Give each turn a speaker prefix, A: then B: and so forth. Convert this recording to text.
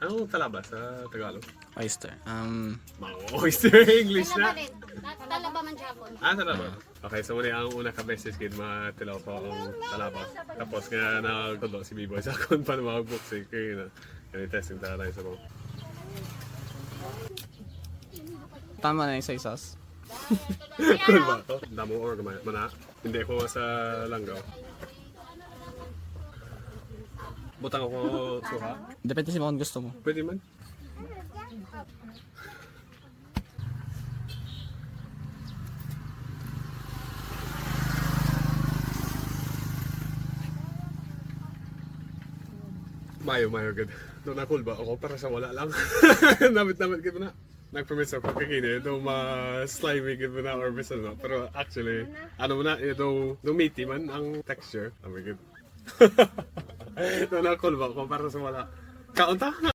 A: Anong talaba sa Tagalog?
B: Oyster.
A: Mga oyster English na.
C: Talaba man Japon.
A: Talaba. Okay, so muli ang una ka beses kid matilaw ko ang talaba. Tapos nga nagtulo si B-Boy sa akong pa na mag-boxing. Kaya na, testing tayo sa mga.
B: Tama na yung soy sauce.
A: Cool ba ito? Damo or gamay? Mana? Hindi ko sa langgaw. Butang ako suha?
B: Depende sa kung gusto mo.
A: Pwede man. Mayo good. Doon na cool ba ako para sa wala lang. Namit kita na. Nag-promise ako kikini ito ma-slimy kita na or bisa na. Pero actually, ano mo na, ito meaty man ang texture. Namit kita. Doon na cool ba ako para sa wala. Kaunta?